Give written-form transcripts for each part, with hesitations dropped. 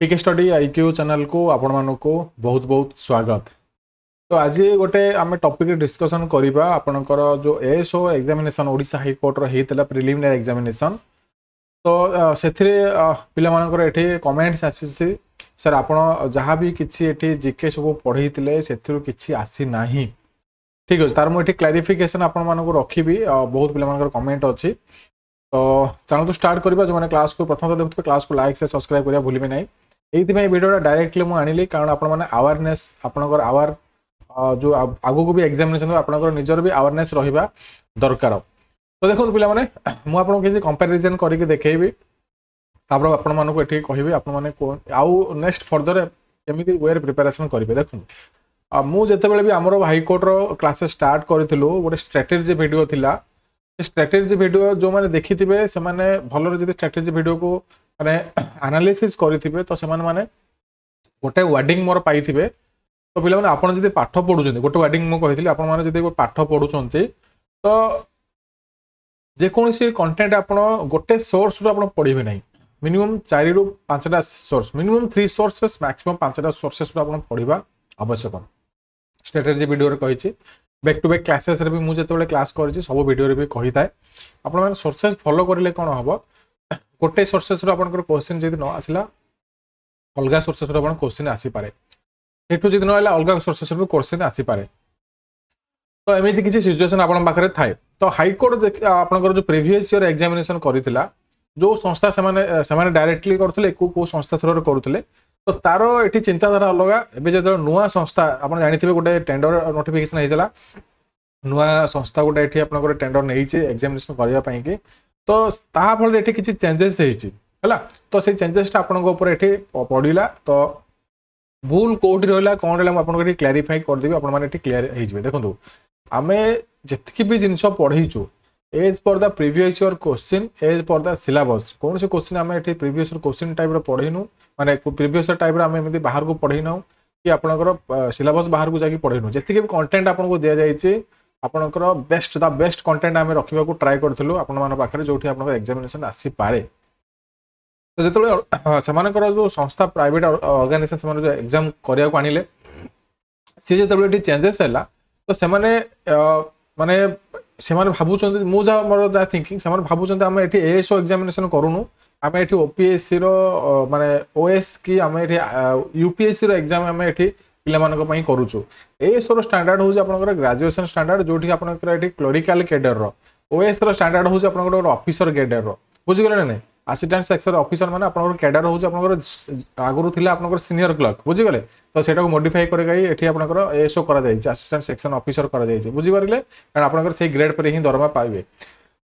टिके study IQ channel को आपण मानको बहुत बहुत स्वागत। तो आज गोटे आम टॉपिक डिस्कशन करबा आपनकर जो ASO examination Odisha high court रो हेतला प्रिलिमिनरी एग्जामिनेशन। तो सेथिरे पिला मानकर एठी कमेंट्स आसीसी सर आपण जहाँ भी किछि एठी जीके सब पढैतिले सेथिरु किछि आसी नाही। ठीक अछि तार मु एठी क्लैरिफिकेशन आपण मानको रखिबी बहुत पिला मानकर कमेंट अछि। तो चैनल तो स्टार्ट करबा जो माने क्लास को प्रथम देखते क्लास को लाइक से सब्सक्राइब करिया भूलिबे नाही। एइथिପାଇଁ वीडियोटा डायरेक्टली मु आनिली कारण आपण माने अवेयरनेस आपनकर आवर जो आगो को भी एग्जामिनेशन आपनकर निजर भी अवेयरनेस रहिबा दरकार। तो देखो पिला माने मु आपन किसी कंपैरिजन करके देखेबी तापर आपण मानको एठी कहिबी आपण माने आउ नेक्स्ट फर्दर केमिति वेयर प्रिपरेशन करिवे। देखो मु जेते बेले भी हमरो हाई कोर्ट रो क्लासेस स्टार्ट करथिलु गोटे स्ट्रेटजी वीडियो थिला। स्ट्रेटजी वीडियो जो माने देखिथिबे से माने भलो जदि स्ट्रेटजी वीडियो को माने एनालिसिस करिथिबे तो से माने गोटे वर्डिंग मोर पाइथिबे। तो पिला माने आपण जदि पाठ पढुचंती गोटे वर्डिंग मु कहिथिली आपण माने जदि पाठ पढुचंती तो जे कोनसी कंटेंट आपण गोटे सोर्स रो आपण पढिबे नाही। मिनिमम 4 रु 5 टा सोर्स मिनिमम 3 सोर्सेस मैक्सिमम 5 टा सोर्सेस रो आपण पढिबा आवश्यक। स्ट्रेटजी वीडियो रे कहिछि बैक टू बैक क्लासेस रे भी मु जेते बेले क्लास करिछि सब वीडियो रे भी कहि थाए आपण माने सोर्सेस फॉलो करिले कोन हबो गोटे सोर्सेस रो आपनकर क्वेश्चन जदि न आसिला अलगा सोर्सेस रो आपण क्वेश्चन आसी पारे एठु जदि न आइला अलगा सोर्सेस रो क्वेश्चन आसी पारे। तो एमिति किछि सिचुएशन आपण पाखरे थाए। तो हाई कोर्ट आपनकर जो प्रीवियस ईयर एग्जामिनेशन करितिला जो संस्था से डायरेक्टली करथले को संस्था थ्रो रे करथले तो तारो एठी चिंताधारा अलगा। एबे जदि नुवा संस्था आपण जानिथिबे गोटे टेंडर नोटिफिकेशन आइतला नुवा संस्था गोटे एठी आपनकर टेंडर नेइछि एग्जामिनेशन करिया पई कि तो ता फल एठी किछि चेंजेस हेछि हला। तो से चेंजेस ता आपनक ऊपर एठी पडिला तो भूल कोठी रहला कोन रहला आपनक एठी क्लैरिफाई कर देबी आपण माने एठी क्लियर हे जिवे। देखंतु आमे जतकी भी जिंस पढैछु as per the previous year question as per the syllabus कोन से क्वेश्चन आमे एठी प्रीवियस ईयर क्वेश्चन टाइप रो पढैनु माने प्रीवियस ईयर टाइप रो आमे एमति बाहर को पढैनाउ कि आपनकर सिलेबस बाहर को जाकी पढैनु जतकी भी कंटेंट आपनको दिया जायछि आपनकर बेस्ट द बेस्ट कंटेंट आमे रखिबा को ट्राई करथलु आपण मान पाखरे जोठी आपनकर एग्जामिनेशन आसी पारे। तो जेतले समानकर जो संस्था प्राइवेट ऑर्गेनाइजेशन समान जो एग्जाम करिया को आनिले से जेतले एटी चेंजेस हैला तो से माने माने से माने भाबुचंती मु जा मोर जा थिंकिंग से माने भाबुचंती हम एटी एएसओ एग्जामिनेशन करूनु आमे एटी ओपीएससी रो माने ओएस की आमे एटी यूपीएससी रो एग्जाम आमे एटी पिला मानको पई करूछु। एएसओ रो स्टैंडर्ड होज आपनकर ग्रेजुएशन स्टैंडर्ड जोठी आपनकर एटी क्लरिकल कैडर रो ओएस रो स्टैंडर्ड होज आपनकर ऑफिसर कैडर रो बुझि गेले नै असिस्टेंट सेक्शन ऑफिसर माने आपनकर कैडर होज आपनकर आगुरु थिला आपनकर सीनियर क्लर्क बुझि गेले तो सेटा को मॉडिफाई करे गई एठी आपनकर एएसओ करा जाय असिस्टेंट सेक्शन ऑफिसर करा जाय बुझि पारिले कारण आपनकर सेही ग्रेड पर ही दरमा पाइबे।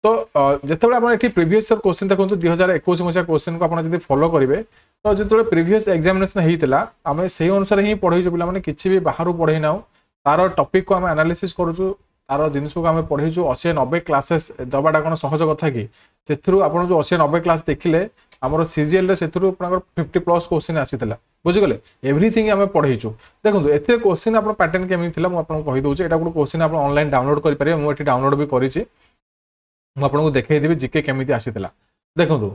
तो जेतेबेले आपण एठी प्रीवियस ईयर क्वेश्चन देखंतु 2021 मसिया क्वेश्चन को आपण जदी फॉलो करिवे तो जेतेबेले प्रीवियस एग्जामिनेशन हेइतिला आमे सेही अनुसार ही पढैछु पिला माने किछि भी बाहरु पढै नाउ तार टॉपिक को आमे एनालिसिस करूछु तार जिनिस को आमे पढैछु 80 90 क्लासेस दबाटा कोन सहज कथा कि सेथरु आपण जो 80 90 क्लास देखिले हमर सीजीएल रे सेथरु आपनकर 50 प्लस क्वेश्चन आसीतिला बुझि गेले एवरीथिंग आमे पढैछु। देखंतु एथे क्वेश्चन आपण पैटर्न केमि थिला मु आपन कहि दोछु एटा को क्वेश्चन आपण ऑनलाइन डाउनलोड करि पारे मु एठी डाउनलोड भी करिछि मु आपन को देखाइ देबी जीके केमिति आसीतिला। देखंतु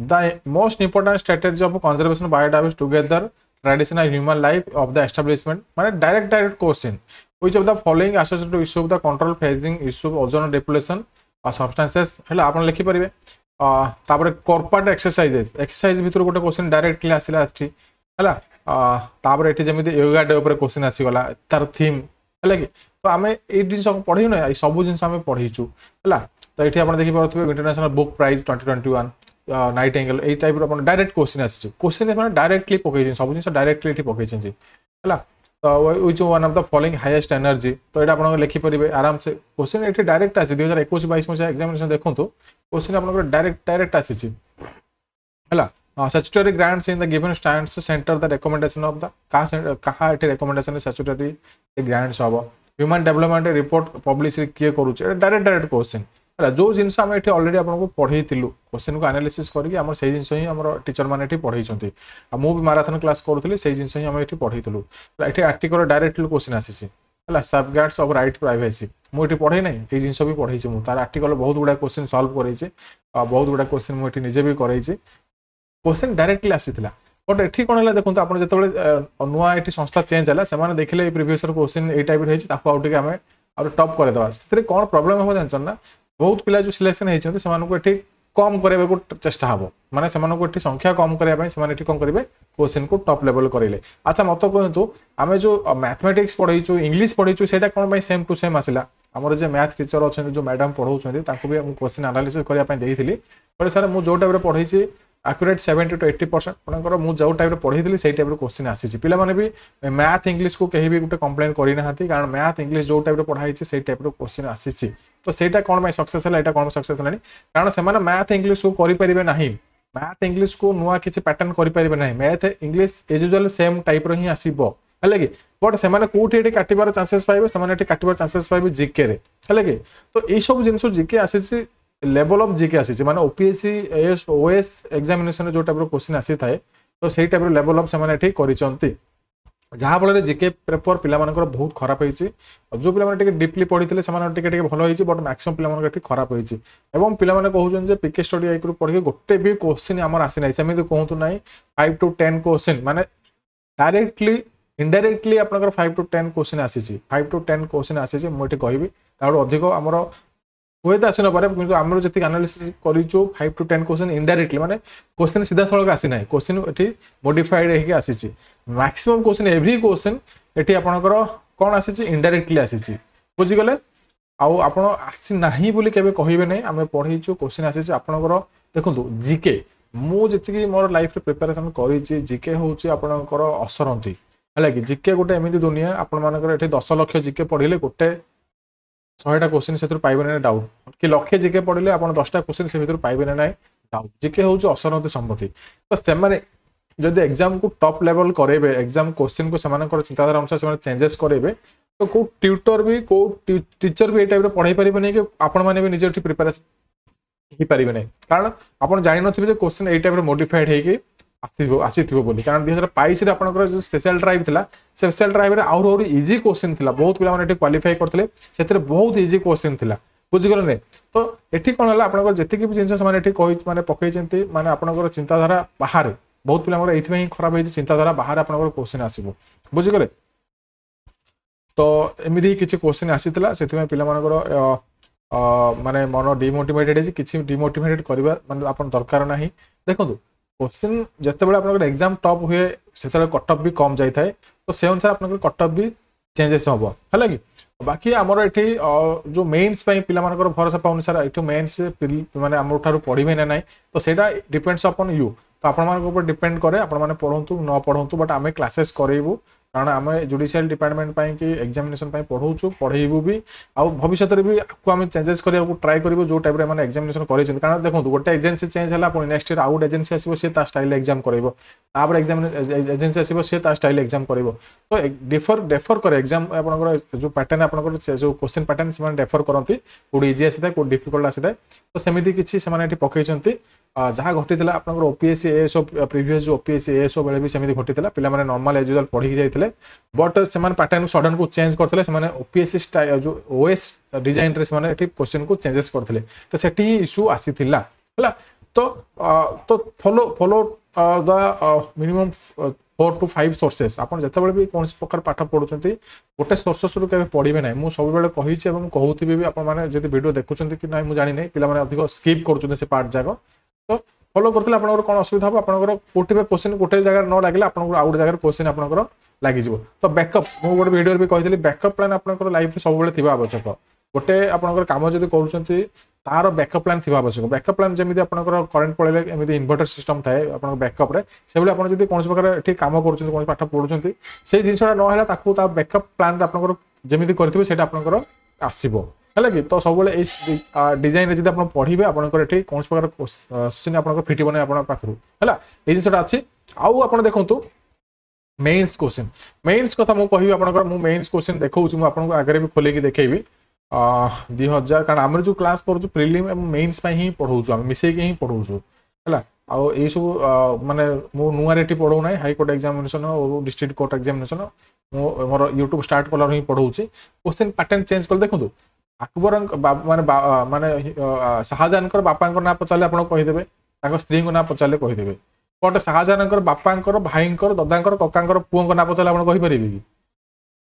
the most important strategy of conservation biodiversity together traditional human life of the establishment माने direct question which of the following associated issue of the control phasing issue of ozone depletion और substances हला आपण लिखि परिबे। तापर corporate exercise भितर गोटे question directly आसिला अछि हला। तापर एठी जेमिति योगा डे ऊपर क्वेश्चन आसी गला तार थीम हला कि तो आमे ए जिंस पढियो नै ए सब जिंस आमे पढिछु हला। तो एठी आपण देखि परथबे international book prize 2021 night angle ए टाइप रो आपण डायरेक्ट क्वेश्चन आसी क्वेश्चन माने डायरेक्टली पकै सब जिंस डायरेक्टली एठी पकै छथि हला। तो which one of the following highest energy तो एटा आपण लिखि परिबे आराम से क्वेश्चन एठी डायरेक्ट आसी 2021 22 मसिया एग्जामिनेशन देखंतु क्वेश्चन आपण डायरेक्ट आसी हला। Statutory grants in the given stands centre the recommendation of the कहा एठी रिकमेंडेशन स्टैट्यूटरी ग्रांट्स हबो ह्यूमन डेवलपमेंट रिपोर्ट पब्लिश किए करूचे डायरेक्ट क्वेश्चन हला। जो जिंस हम एठी ऑलरेडी आपन पढैतिलु क्वेश्चन को एनालिसिस करके हमर सेही जिंस ही हमर टीचर माने एठी पढैछंती आ मु भी मैराथन क्लास करूथली सेही जिंस ही हम एठी पढैतिलु एठी आर्टिकल डायरेक्टली क्वेश्चन आसीसी हला। सेफगार्ड्स ऑफ राइट प्राइवेसी मु एठी पढै नै ए जिंस भी पढैछि मु तार आर्टिकल बहुत गुडा क्वेश्चन सॉल्व करैछि बहुत गुडा क्वेश्चन मु एठी निजे भी करैछि क्वेश्चन डायरेक्टली आसीथिला बट एठी कोन हला देखंतु आपण जेतेबेले नुआ एठी संस्था चेंज हला से माने देखिले प्रीवियस क्वेश्चन ए टाइप रे ताको आउट के हमें और टॉप करे दवा से कोन प्रॉब्लम हो जानछन ना बहुत पिला जो सिलेक्शन हे छथि समान को एठी कम करबे को चेष्टा हबो माने समान को एठी संख्या कम करबा पय समान एठी कोन करबे क्वेश्चन को टॉप लेवल करिले अच्छा मत कहंतु आमे जो मैथमेटिक्स पढैछु इंग्लिश पढैछु सेटा कोन पय सेम टू सेम आसिला हमर जे मैथ टीचर अछन जो मैडम पढौछन ताको भी हम क्वेश्चन एनालिसिस करिया पय देइथिली पर सर मु जो टाइप रे पढैछि accurate 70 to 80% आपनकर मु जो टाइप रे पढैथिली सेही टाइप रे क्वेश्चन आसीछि पिला माने भी मैथ इंग्लिश को कहि भी गुटे कंप्लेन करि नाहाती कारण मैथ इंग्लिश जो टाइप रे पढाइछि सेही टाइप रे क्वेश्चन आसीछि तो सेटा कोन माय सक्सेस हला एटा कोन सक्सेस हलानी कारण से माने मैथ इंग्लिश को करि परिबे नाही मैथ इंग्लिश को नुआ किछि पैटर्न करि परिबे नाही math English as usual same type रे ही आसीबो हले कि बट से माने कोठी एटी काटिबार चांसेस पाइबे से माने एटी काटिबार चांसेस पाइबे जीके रे हले कि तो ए सब जिंसो जीके आसीछि लेवल ऑफ जीके आसी माने ओपीएससी एएस ओएस एग्जामिनेशन जो टाइप रो क्वेश्चन आसी थाए तो सेही टाइप रो लेवल ऑफ से माने एठी करिसंती जहा फल रे जीके पेपर पिला मानकर बहुत खराब होईची जो पिला माने टिके डीपली पढिथिले से माने टिके टिके भलो होईची बट मैक्सिमम पिला मानकर एठी खराब होईची एवं पिला माने कहउजन जे पीके स्टडी आइकरू पढि गोटे भी क्वेश्चन हमर आसी नै सेमिति कहंतु नै 5 to 10 क्वेश्चन माने डायरेक्टली इनडायरेक्टली आपनकर 5 to 10 क्वेश्चन आसीची 5 to 10 क्वेश्चन आसीची मु एठी कहिबी तारो अधिक हमर होय त आसिन पारे किंतु हमरो जति एनालिसिस करिचो 5 to 10 क्वेश्चन इनडायरेक्टली माने क्वेश्चन सीधा थळक आसी नै क्वेश्चन एठी मॉडिफाइड हेकि आसीची मैक्सिमम क्वेश्चन एवरी क्वेश्चन एठी आपनकर कोन आसीची इनडायरेक्टली आसीची बुझि गले आउ आपण आसी नाही बोली केबे कहिबे नै हमें पढिचो क्वेश्चन आसीची आपनकर देखंतु जीके मु जति मोर लाइफ रे प्रिपरेशन करिची जीके होची आपनकर असरंती हला कि जीके गोटे एमिति दुनिया आपण मानकर एठी 10 लाख जीके पढिले गोटे 100टा क्वेश्चन से पाइबे ना डाउट कि लक्षे जीके पढ़ले आप 10टा क्वेश्चन से पाइबे ना डाउट जीके हूँ असरंती संपत्ति तो से जब एग्जाम को टॉप लेवल करेबे एग्जाम क्वेश्चन को सेमानकर चिंताधारा अनुसार से चेंजेस करेबे तो को ट्यूटर भी को टीचर भी ए टाइप पढ़ाई पारे नहीं कि आपण मैंने भी निजे प्रिपेरेसन ही पारे नहीं कारण आप जानी थे क्वेश्चन ए टाइप मॉडिफाइड होगी आसीथिबो बोली कारण 2022 रे आपनकर जो स्पेशल ड्राइव थिला स्पेशल ड्राइव रे और इजी क्वेश्चन थिला बहुत पिला माने एठी क्वालिफाई करथिले सेतरे बहुत इजी क्वेश्चन थिला बुझि गलो ने तो एठी कोन हला आपनकर जति कि जिंस माने एठी कहि माने पकई चंती माने आपनकर चिंताधारा बाहर बहुत पिला माने एथि में खराब होई चिंताधारा बाहर आपनकर क्वेश्चन आसीबो बुझि गले तो एमिदी किछि क्वेश्चन आसीथिला सेति में पिला मानकर माने मन डिमोटिवेटेड है किछि डिमोटिवेटेड करबा माने आपन दरकार नाही देखंतु क्वेश्चन जिते बड़े आप एग्जाम टॉप हुए से कट ऑफ भी कम जाए तो से अनुसार आप कट ऑफ भी चेंजेस हम है कि बाकी आमर ये जो मेन्स पिला भरोसा पाऊनी सर ये मेन्स मैंने आम पढ़े ना ना तो सेटा डिपेंड्स अपॉन यू तो आप डिपेंड करे आप पढ़ु न पढ़ु बट आम क्लासेस करेबू कारण आम जुडिशियल डिपार्टमेंट कि एग्जामिनेशन पढ़ाऊँ पढ़ेबू भी आउ भविष्य में भी आपको आम चेंजेस करने ट्राए करूँ जो टाइप में एग्जामिनेशन कर कारण देखो गोटे एजेंसी चेंज है नेक्स्ट ईयर आउट एजेंसी आसो सी स्टाइल एग्जाम कर एग्जाम एजेंसी आसो सी स्टाइल एग्जाम कर तो डेफर करे एग्जाम आप जो पैटर्न आप जो क्वेश्चन पैटर्न से डेफर करती कौट इजी आसी था कौट डिफिकल्ट आसी था तो सेमती किसी से पकई जहाँ घटी आप ओपीएससी एएसओ प्रीवियस जो ओपीएससी एएसओ बेले भी सेमती घटी पिला नॉर्मल एज यूजुअल पढ़ी जाते बट से पैटर्न सडन को चेंज करते ओपीएससी जो ओएस डिजाइन रे से क्वेश्चन को चेंजेस करते तो सेठी इश्यू आसीथिला हला तो follow the minimum 4 to 5 sources आप जिते भी कौन प्रकार पाठ पढ़ुंट गोटे सोर्सेस रु के पढ़े ना मुझे सब कही कहूथी भी आपने वीडियो देखुं कि ना मुझे जानी पिला अधिक स्किप कर पार्ट जाक तो फॉलो करते आप कौन असुविधा हम आप कौटे क्वेश्चन गोटे जगह न लगे आप आउ गोटे जगह क्वेश्चन आप लगे तो बैकअप मुझे गोटे वीडियो भी कही बैकअप प्लान आप लाइफ सब थी आवश्यक गोटे आप कम जब कर तार बैकअप प्लान थी आवश्यक बैकअप प्लान जमी आप करेन्ट पड़े एमती इन्वर्टर सिस्टम थाए आप बैकअप से आप कौन प्रकार ये कम कर पाठ पढ़ुं से जिनसा ना बैकअप प्लान जमी करेंगे आसो है कि तो सब डिजाइन जब आप पढ़े आपंकर कौन प्रकार क्वेश्चन आप फिटब ना पाखु है ये जिनसा अच्छी आउ आप देखु मेन्स क्वेश्चन मेन्स कथा मुझे कहि आपंकर मुझे मेन्स क्वेश्चन देखा आपको आगे भी खोलिकी देखेबी 2000 कारण आम जो क्लास करूँ प्रिलिम मेन्स ही पढ़ाऊँ आम मिसेक ही पढ़ाऊँ है आउ ये सब माने मु नुआ रेटी पढ़ाऊ ना हाईकोर्ट एग्जामिनेशन और डिस्ट्रिक्ट कोर्ट एग्जामिनेशन मोर यूट्यूब स्टार्ट कलर ही पढ़ाऊँ क्वेश्चन पैटर्न चेंज कर देखो अकबर माने शाहजहान बापा ना पचारे आप कहीदेवे स्त्री ना पचारे कहीदेवे बट शाहजहां बापांकर भाईंकर ददांकर ककांकर पुओं ना पचारे आप कहींपारे कि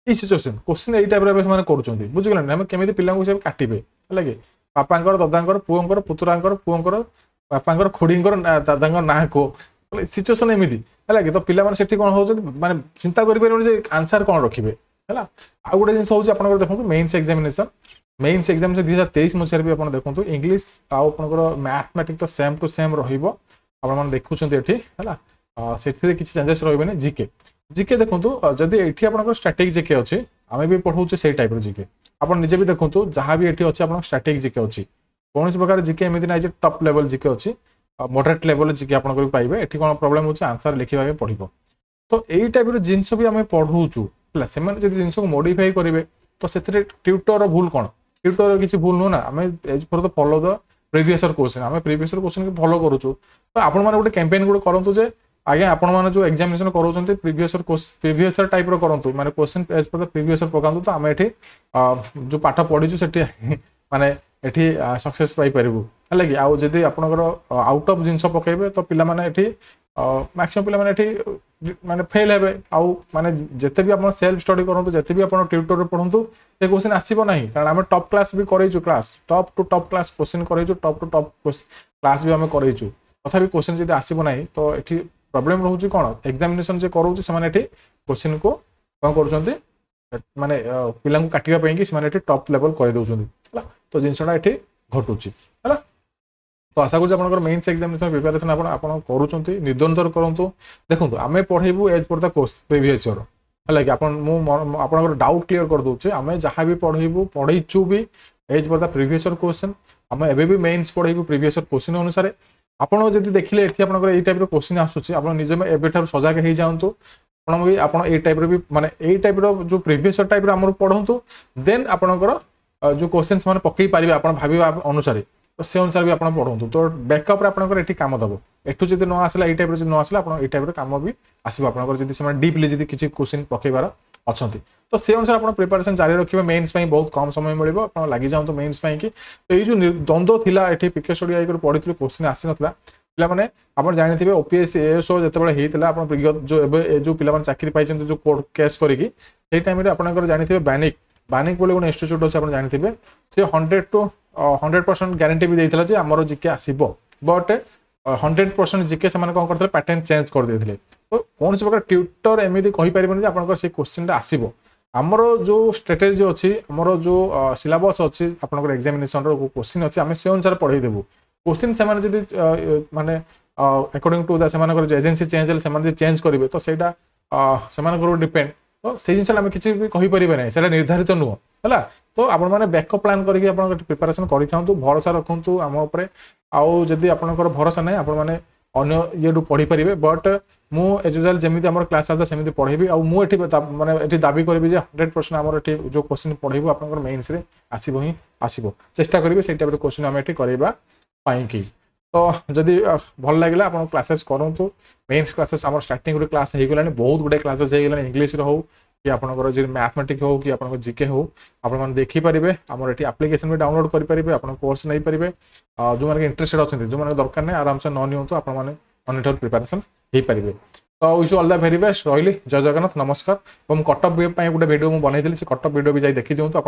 ये सिचुएसन क्वेश्चन यही टाइप से करुँच बुझिगले आम केमी पिला सब काटे है कि बापांकर ददांकर पुओंकर पुतुरांकर पुओंकर बापांकर खोड़ींकर दादा ना कह सिचुएसन एमती है कि तो पिलाने कौन हो माने चिंता करें आंसर कौन रखिए है आउ गोटे जिन हूँ देखो मेन्स एग्जामिनेशन 2023 मसीह भी आप देखो इंग्लीश आपर मैथमेटिक्स तो सेम टू सेम रहा देखुं है से किसी चेंजेस रही जीके जीके देखो जदि ये आप स्ट्राटेजिक जीके अच्छी आम भी पढ़ाऊँ से टाइप जीके आप निजे भी देखो जहाँ भी ये अच्छे आप स्ट्राटेजिक जीके अच्छी कौन प्रकार जीके एमती ना टॉप लेवल जीके अच्छी मॉडरेट लेवल जीके आप पाइबे ये कौन प्रोब्लेम होची आंसर लिखा पड़ो तो यही टाइप जिनस भी आम पढ़ाऊँ है से जिन को मॉडिफाई करेंगे तो से ट्यूटर भूल कौन ट्यूटर किसी भूल नुह ना आम एज पर तो फॉलो द प्रीवियस क्वेश्चन आम प्रीवियस क्वेश्चन को फॉलो करूँ तो आपण मैंने गोटे कैंपेन गोटे करूँ जे आज्ञा आपण मैंने जो एग्जामिनेशन करों प्रीवियस टाइप करूँ माने question as per the previous पकातु तो आम ये जो पाठ पढ़ीचु से माने ये सक्सेस पाइपर है कि आउ जदि आपंकर आउट ऑफ जिनस पकेबे तो पिला माने ये मैक्सिमम पिला माने ये माने फेल हे आउ माने जिते भी आप सेल्फ स्टडी करूँ जिते भी आप ट्यूटर पढ़ु ये क्वेश्चन आसब ना कारण आम टॉप क्लास भी करेचु class top to top class question करेचु टॉप टू टॉप क्लास भी आम करेचु तथापि क्वेश्चन जब आसब ना तो ये प्रॉब्लम रोचे कौन एग्जामिनेशन जे करोचे से क्वेश्चन को कौन कर माने पिला काटिया कि टॉप लेवल कर दौरान तो जिनसा ये घटुची है तो आशा करूँ मेन्स एग्जामिनेशन प्रिपरेशन आप निर्द्वंद्व करूँ देखो आम पढ़ेबू as per the previous year है कि आप डाउट क्लीयर कर दूचे आम जहाँ भी पढ़ेबू पढ़ेचु भी as per the previous year question आम एबे भी मेन्स पढ़ेबू प्रीवियस ईयर क्वेश्चन अनुसार आपड़ जब देखिले ये आपंकर टाइप क्वेश्चन आसूँ आप निजे एबे सजग हो जातु भी आप टाइप भी माने यही टाइप जो प्रीवियस टाइप आम पढ़ु देन आपंकर जो क्वेश्चन से पकई पारे आप भाव अनुसार तो से अनुसार भी आप पढ़ु तो बैकअप आपंकर ये कम दब एठू जब न आसला टाइप न आसला आप टाइप कम भी आसो आप डीपली जब किसी क्वेश्चन पकईबार अच्छा तो से अनुसार आप प्रिपरेशन जारी रखिए मेन्स बहुत कम समय मिले आप लगी जाऊँ मेन्स कि तो ये द्वंद्व था ये पिके स्टडी आई पढ़ी क्वेश्चन आसी ना पिलाने आप जानते ओपीएस एएसओ जिते होता जो जो पिला चाकरी पाई जो कोर्ट केस करी टाइम आप जानते बैनिक बैनिक बोले गोटे इंस्टीट्यूट अच्छे आप जानते सी 100 to 100% ग्यारंटी भी देता है आमर जीके आसब बट 100% जीके से कौन करते पैटर्न चेंज कर देते तो कौन प्रकार ट्यूटर एमती कहीपर आप क्वेश्चन आसब आमर जो स्ट्रेटेजी अच्छी आमर जो सिलेबस अच्छी आप एग्जामिनेशन क्वेश्चन अच्छी आम से अनुसार पढ़े देवु क्वेश्चन से माने according to the agency change change करेंगे तो सहीटा से डिपेंड तो से जिन आम किसी भी कहीपर ना से निर्धारित नुह है तो आपण मैंने बैकअप प्लान करके प्रिपरेशन करूँ भरोसा रखु आम उपर आउ जदि आपंकर भरोसा ना आप अन्य ये पढ़ी पारे बट मु एज यूजुअल जमी आम क्लास आता सेमती पढ़ेबी आ मुझे माने दाबी करी 100% आम जो क्वेश्चन पढ़ेबू आप मेन्स आसब ही आसब चेष्टा करेंगे से टाइप क्वेश्चन आम ये करवाई तो जदि भल लगे आप क्लासेस करूँ मेन्स क्लासेस आम स्टार्टिंग क्लास हो गला बहुत गुड़े क्लासेस हो गला इंग्लीश हो कि आपंकर जो मैथमेटिक्स हो कि आप जीके हो आप देखिपारे आम ये आप्लिकेसन भी डाउनलोड करेंगे आप कोर्स नहीं पारे जो मैंने इंटरेस्टेड अच्छा जो मैंने दरकार नहीं आराम से न नियंतु आप प्रिपरेशन हो पारे तो wish all the very best रही जय जगन्नाथ नमस्कार और कटअप गोटे वीडियो मुझे बनई से कटअप वीडियो भी जाई देखी दिंतु आप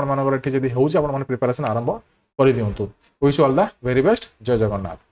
प्रिपरेशन आरंभ कर दिंतु wish all the very best जय जगन्नाथ।